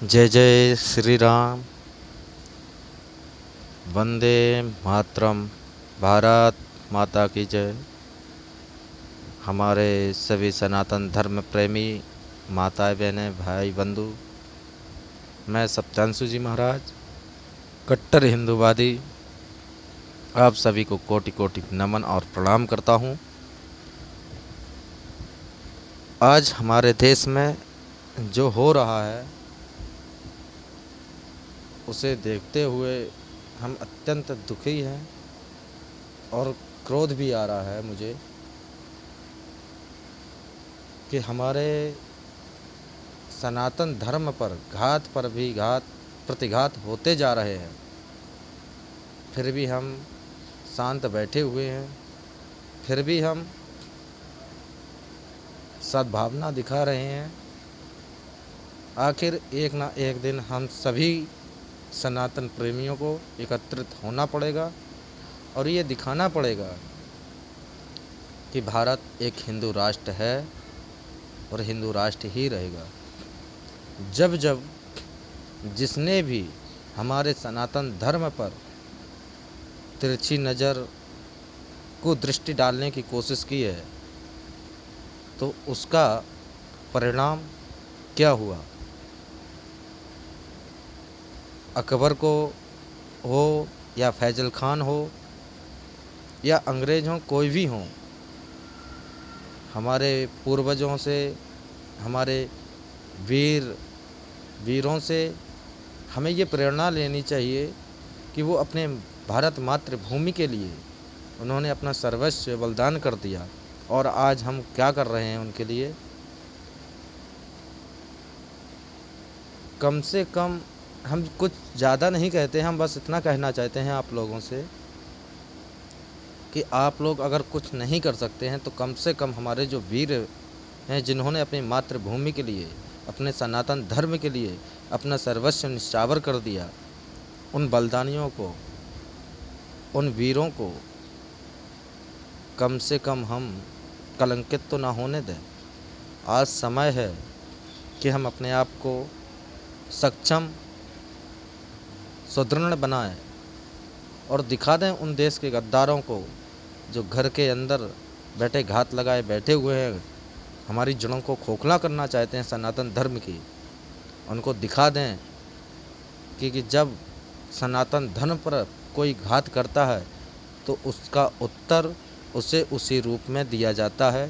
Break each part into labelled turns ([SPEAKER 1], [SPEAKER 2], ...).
[SPEAKER 1] जय जय श्री राम। वंदे मातरम। भारत माता की जय। हमारे सभी सनातन धर्म प्रेमी माताएं बहनें भाई बंधु, मैं सत्यांशु जी महाराज कट्टर हिंदूवादी आप सभी को कोटि कोटि नमन और प्रणाम करता हूँ। आज हमारे देश में जो हो रहा है उसे देखते हुए हम अत्यंत दुखी हैं और क्रोध भी आ रहा है मुझे कि हमारे सनातन धर्म पर घात पर भी घात प्रतिघात होते जा रहे हैं, फिर भी हम शांत बैठे हुए हैं, फिर भी हम सद्भावना दिखा रहे हैं। आखिर एक ना एक दिन हम सभी सनातन प्रेमियों को एकत्रित होना पड़ेगा और ये दिखाना पड़ेगा कि भारत एक हिंदू राष्ट्र है और हिंदू राष्ट्र ही रहेगा। जब जब जिसने भी हमारे सनातन धर्म पर तिरछी नज़र को दृष्टि डालने की कोशिश की है तो उसका परिणाम क्या हुआ। अकबर को हो या फैजल खान हो या अंग्रेज हों, कोई भी हों, हमारे पूर्वजों से, हमारे वीरों से हमें ये प्रेरणा लेनी चाहिए कि वो अपने भारत मातृभूमि के लिए उन्होंने अपना सर्वस्व बलिदान कर दिया और आज हम क्या कर रहे हैं उनके लिए। कम से कम हम कुछ ज़्यादा नहीं कहते, हम बस इतना कहना चाहते हैं आप लोगों से कि आप लोग अगर कुछ नहीं कर सकते हैं तो कम से कम हमारे जो वीर हैं जिन्होंने अपनी मातृभूमि के लिए, अपने सनातन धर्म के लिए अपना सर्वस्व निछावर कर दिया, उन बलिदानियों को, उन वीरों को कम से कम हम कलंकित तो ना होने दें। आज समय है कि हम अपने आप को सक्षम, सुदृढ़ बनाएं और दिखा दें उन देश के गद्दारों को जो घर के अंदर बैठे घात लगाए बैठे हुए हैं, हमारी जड़ों को खोखला करना चाहते हैं सनातन धर्म की। उनको दिखा दें कि जब सनातन धर्म पर कोई घात करता है तो उसका उत्तर उसे उसी रूप में दिया जाता है।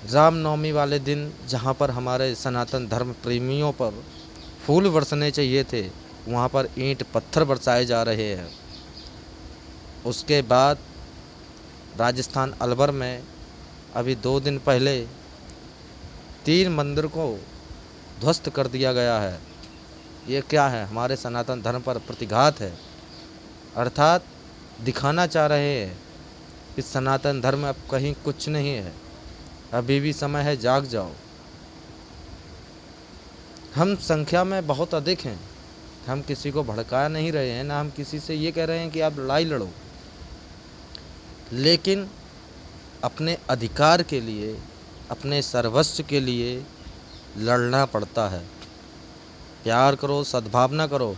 [SPEAKER 1] रामनवमी वाले दिन जहाँ पर हमारे सनातन धर्म प्रेमियों पर फूल बरसने चाहिए थे, वहाँ पर ईंट पत्थर बरसाए जा रहे हैं। उसके बाद राजस्थान अलवर में अभी 2 दिन पहले 3 मंदिर को ध्वस्त कर दिया गया है। ये क्या है? हमारे सनातन धर्म पर प्रतिघात है। अर्थात दिखाना चाह रहे हैं कि सनातन धर्म अब कहीं कुछ नहीं है, अभी भी समय है, जाग जाओ। हम संख्या में बहुत अधिक हैं, हम किसी को भड़का नहीं रहे हैं, ना हम किसी से ये कह रहे हैं कि आप लड़ाई लड़ो, लेकिन अपने अधिकार के लिए, अपने सर्वस्व के लिए लड़ना पड़ता है। प्यार करो, सद्भावना करो।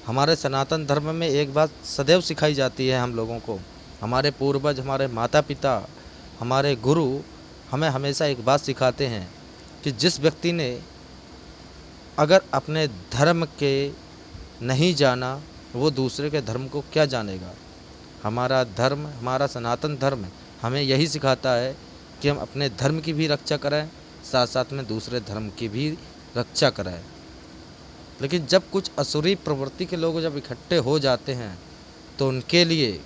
[SPEAKER 1] हमारे सनातन धर्म में एक बात सदैव सिखाई जाती है हम लोगों को, हमारे पूर्वज, हमारे माता पिता, हमारे गुरु हमें हमेशा एक बात सिखाते हैं कि जिस व्यक्ति ने अगर अपने धर्म के नहीं जाना वो दूसरे के धर्म को क्या जानेगा। हमारा धर्म, हमारा सनातन धर्म हमें यही सिखाता है कि हम अपने धर्म की भी रक्षा करें, साथ साथ में दूसरे धर्म की भी रक्षा करें। लेकिन जब कुछ असुरी प्रवृत्ति के लोग जब इकट्ठे हो जाते हैं तो उनके लिए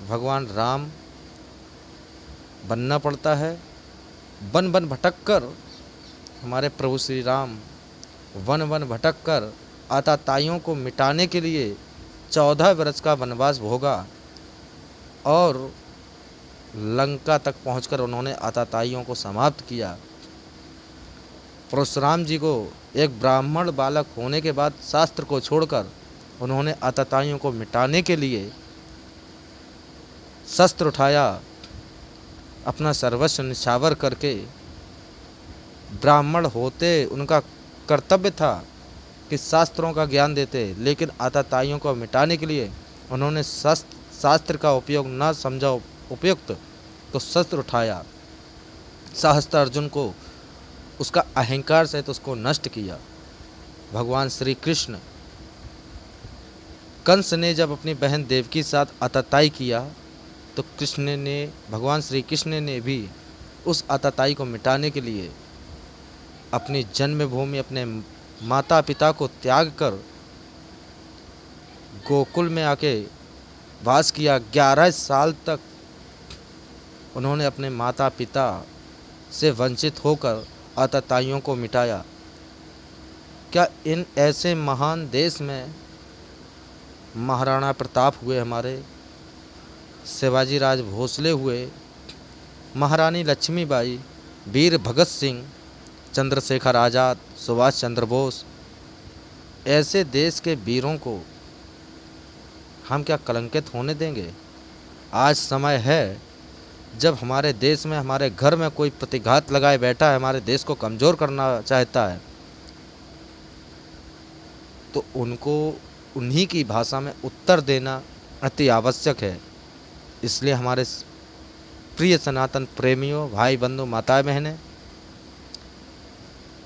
[SPEAKER 1] भगवान राम बनना पड़ता है। वन वन भटक कर हमारे प्रभु श्री राम वन वन भटक कर आताताइयों को मिटाने के लिए 14 वर्ष का वनवास भोगा और लंका तक पहुंचकर उन्होंने आताताइयों को समाप्त किया। परशुराम जी को एक ब्राह्मण बालक होने के बाद शास्त्र को छोड़कर उन्होंने आताताइयों को मिटाने के लिए शस्त्र उठाया, अपना सर्वस्व निछावर करके ब्राह्मण होते उनका कर्तव्य था कि शास्त्रों का ज्ञान देते, लेकिन आताताइयों को मिटाने के लिए उन्होंने शास्त्र का उपयोग न समझा उपयुक्त तो शस्त्र उठाया। सहस्त्र अर्जुन को उसका अहंकार सहित उसको नष्ट किया। भगवान श्री कृष्ण, कंस ने जब अपनी बहन देवकी के साथ आताताई किया तो भगवान श्री कृष्ण ने भी उस आताताई को मिटाने के लिए अपनी जन्मभूमि, अपने माता पिता को त्याग कर गोकुल में आके वास किया। 11 साल तक उन्होंने अपने माता पिता से वंचित होकर आताताइयों को मिटाया। क्या इन ऐसे महान देश में महाराणा प्रताप हुए, हमारे शिवाजी राज भोसले हुए, महारानी लक्ष्मीबाई, वीर भगत सिंह, चंद्रशेखर आज़ाद, सुभाष चंद्र बोस, ऐसे देश के वीरों को हम क्या कलंकित होने देंगे? आज समय है जब हमारे देश में, हमारे घर में कोई प्रतिघात लगाए बैठा है, हमारे देश को कमज़ोर करना चाहता है, तो उनको उन्हीं की भाषा में उत्तर देना अति आवश्यक है। इसलिए हमारे प्रिय सनातन प्रेमियों, भाई बंधु, माताएं बहनें,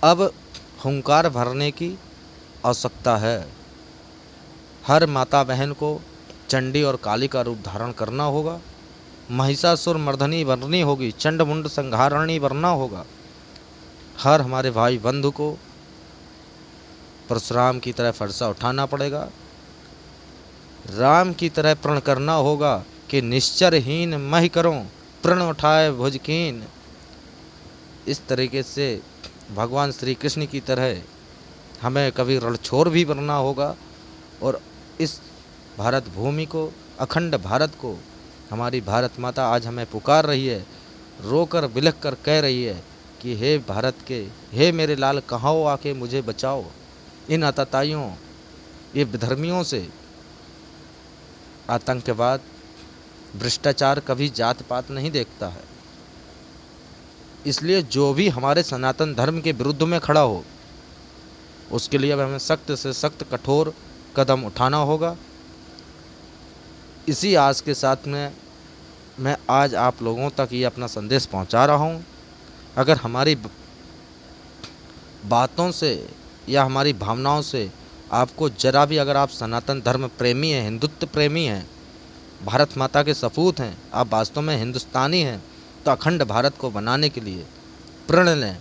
[SPEAKER 1] अब हुंकार भरने की आवश्यकता है। हर माता बहन को चंडी और काली का रूप धारण करना होगा, महिषासुर मर्दनी बननी होगी, चंड मुंड संहारणी बनना होगा। हर हमारे भाई बंधु को परशुराम की तरह फरसा उठाना पड़ेगा, राम की तरह प्रण करना होगा कि निश्चरहीन महि करो प्रण उठाए भुजकीन। इस तरीके से भगवान श्री कृष्ण की तरह हमें कभी रणछोड़ भी बनना होगा और इस भारत भूमि को, अखंड भारत को, हमारी भारत माता आज हमें पुकार रही है, रोकर बिलख कर कह रही है कि हे भारत के, हे मेरे लाल, कहाँ हो, आके मुझे बचाओ इन आतताइयों, ये विधर्मियों से। आतंकवाद, भ्रष्टाचार कभी जात पात नहीं देखता है। इसलिए जो भी हमारे सनातन धर्म के विरुद्ध में खड़ा हो, उसके लिए अब हमें सख्त से सख्त कठोर कदम उठाना होगा। इसी आस के साथ में मैं आज आप लोगों तक ये अपना संदेश पहुंचा रहा हूं। अगर हमारी बातों से या हमारी भावनाओं से आपको जरा भी, अगर आप सनातन धर्म प्रेमी हैं, हिंदुत्व प्रेमी हैं, भारत माता के सपूत हैं, आप वास्तव में हिंदुस्तानी हैं, तो अखंड भारत को बनाने के लिए प्रण लें।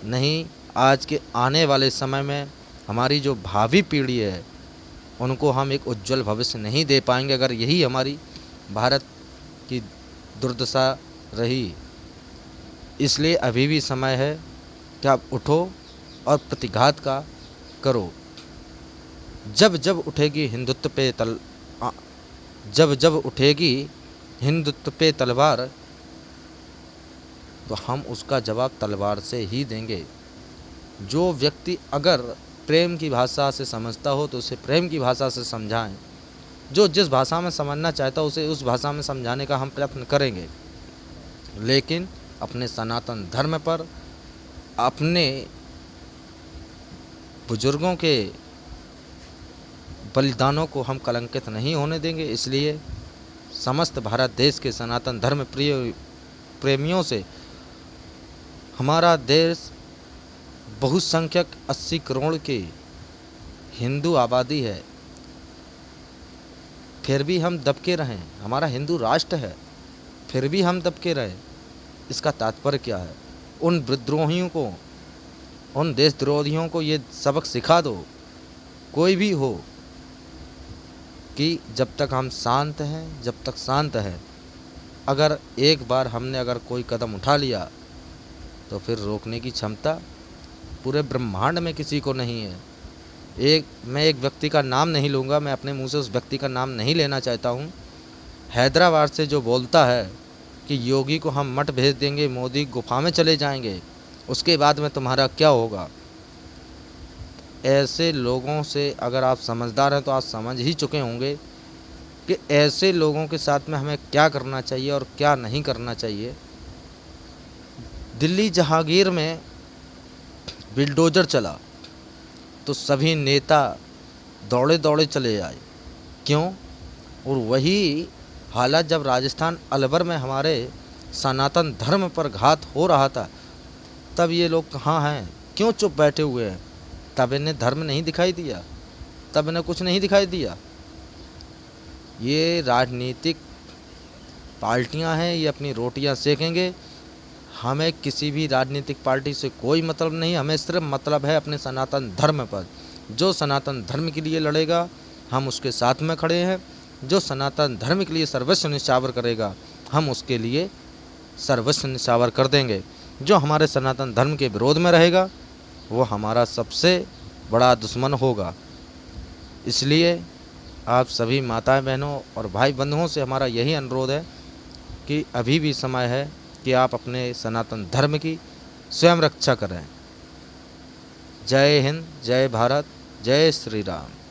[SPEAKER 1] नहीं, आज के आने वाले समय में हमारी जो भावी पीढ़ी है उनको हम एक उज्जवल भविष्य नहीं दे पाएंगे अगर यही हमारी भारत की दुर्दशा रही। इसलिए अभी भी समय है कि आप उठो और प्रतिघात का करो। जब जब उठेगी हिंदुत्व पे तलवार, तो हम उसका जवाब तलवार से ही देंगे। जो व्यक्ति अगर प्रेम की भाषा से समझता हो तो उसे प्रेम की भाषा से समझाएं। जो जिस भाषा में समझना चाहता है उसे उस भाषा में समझाने का हम प्रयत्न करेंगे, लेकिन अपने सनातन धर्म पर, अपने बुजुर्गों के बलिदानों को हम कलंकित नहीं होने देंगे। इसलिए समस्त भारत देश के सनातन धर्म प्रेमियों से, हमारा देश बहुसंख्यक 80 करोड़ की हिंदू आबादी है, फिर भी हम दबके रहें। हमारा हिंदू राष्ट्र है, फिर भी हम दबके रहें। इसका तात्पर्य क्या है? उन विद्रोहियों को, उन देशद्रोहियों को ये सबक सिखा दो, कोई भी हो, कि जब तक हम शांत हैं, जब तक शांत हैं, अगर एक बार हमने अगर कोई कदम उठा लिया तो फिर रोकने की क्षमता पूरे ब्रह्मांड में किसी को नहीं है। मैं एक व्यक्ति का नाम नहीं लूँगा, मैं अपने मुंह से उस व्यक्ति का नाम नहीं लेना चाहता हूँ। हैदराबाद से जो बोलता है कि योगी को हम मठ भेज देंगे, मोदी गुफा में चले जाएंगे, उसके बाद में तुम्हारा क्या होगा, ऐसे लोगों से अगर आप समझदार हैं तो आप समझ ही चुके होंगे कि ऐसे लोगों के साथ में हमें क्या करना चाहिए और क्या नहीं करना चाहिए। दिल्ली जहांगीर में बिल्डोजर चला तो सभी नेता दौड़े दौड़े चले आए। क्यों? और वही हालत जब राजस्थान अलवर में हमारे सनातन धर्म पर घात हो रहा था, तब ये लोग कहाँ हैं? क्यों चुप बैठे हुए हैं? तब इन्हें धर्म नहीं दिखाई दिया, तब इन्हें कुछ नहीं दिखाई दिया। ये राजनीतिक पार्टियां हैं, ये अपनी रोटियां सेकेंगे। हमें किसी भी राजनीतिक पार्टी से कोई मतलब नहीं, हमें सिर्फ मतलब है अपने सनातन धर्म पर। जो सनातन धर्म के लिए लड़ेगा हम उसके साथ में खड़े हैं, जो सनातन धर्म के लिए सर्वस्व न्यौछावर करेगा हम उसके लिए सर्वस्व न्यौछावर कर देंगे। जो हमारे सनातन धर्म के विरोध में रहेगा वो हमारा सबसे बड़ा दुश्मन होगा। इसलिए आप सभी माताएं बहनों और भाई बंधुओं से हमारा यही अनुरोध है कि अभी भी समय है कि आप अपने सनातन धर्म की स्वयं रक्षा करें। जय हिंद, जय भारत, जय श्री राम।